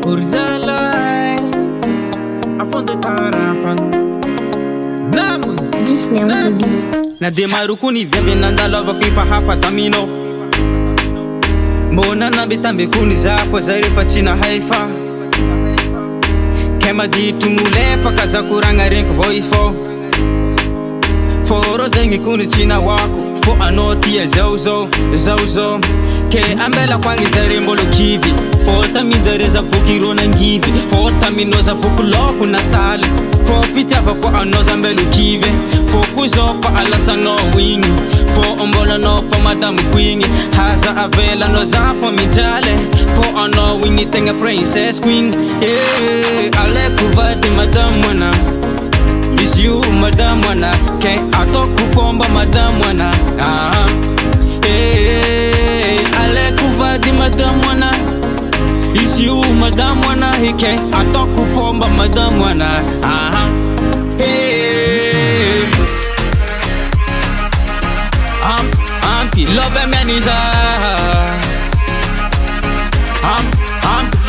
Urzalai afonde tarafan namun Disney on the beat. na de maro kuni veve nandalova kwifa hafa tamino mbona nabitambe kuni zafo zarefa tsina haifa kema ditu mulefa kaza kuranga renko voice foro zengi kuni tsina wako fo anoti ya zauzo ke ambela kwangi zarembolo kivi fota minzareza vukiro na ngivi fota minoza vukuloku na sale fo fitava ko anoza mbelu kive fo kuzofa alasa no wingi fo ombola no fo madam queen haza avela no zafo mijale fo ano wingi tenga princess queen ale kuvati madam wana is you madam wana ke atoku fomba madam wana ale kuvati madam wana is you madam wana hike atoku fomba madam wana ampi love meniza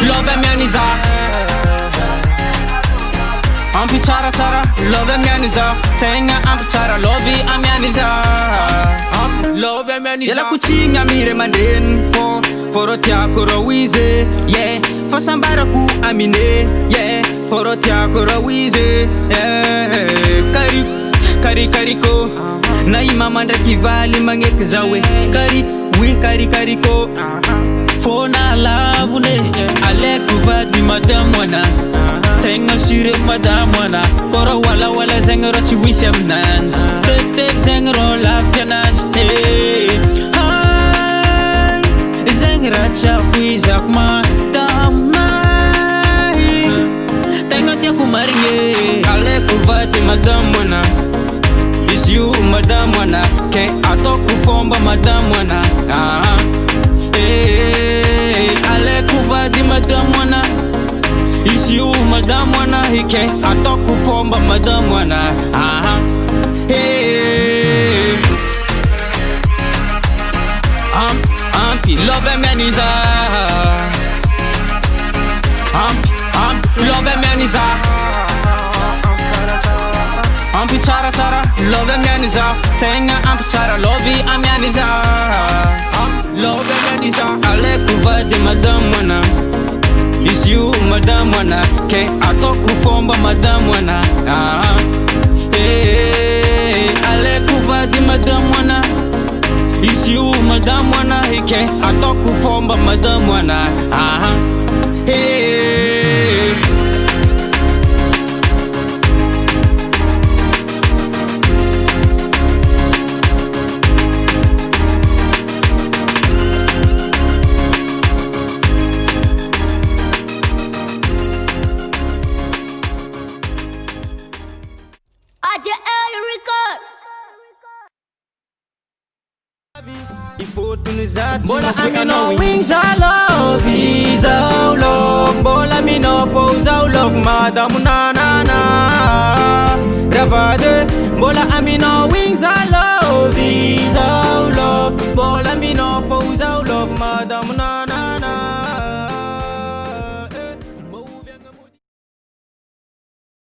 love meniza ampi chara love meniza tenga ampi chara love ameniza love meniza yela kuchinga mire manden forotia korowize yeah fasambara ku amine yeah forotia korowize yeah kariko na imama ndra kivali mangek zawe kariko fona lavune ale kuvadi madam wana tenga sire madam wana koro wala zengro chi wisem nans tek zengro love tenans zengra chafu jak madam nai tenga tia kumaringe ale kuvadi madam wana is you madam wana ke atoku fomba madam wana ale kuvadi madam wana is you madam wana hike atoku fomba madam wana ampi love meniza love meniza ampi chara love meniza tenga ampi chara love ameniza love meniza ale kuvadi madam wana is you madam wana ke atoku fomba madam wana ale kuvadi madam wana is you madam wana hike atoku fomba madam wana Bola amino wings I love is how long Bola amino foes how long Madam na Rava de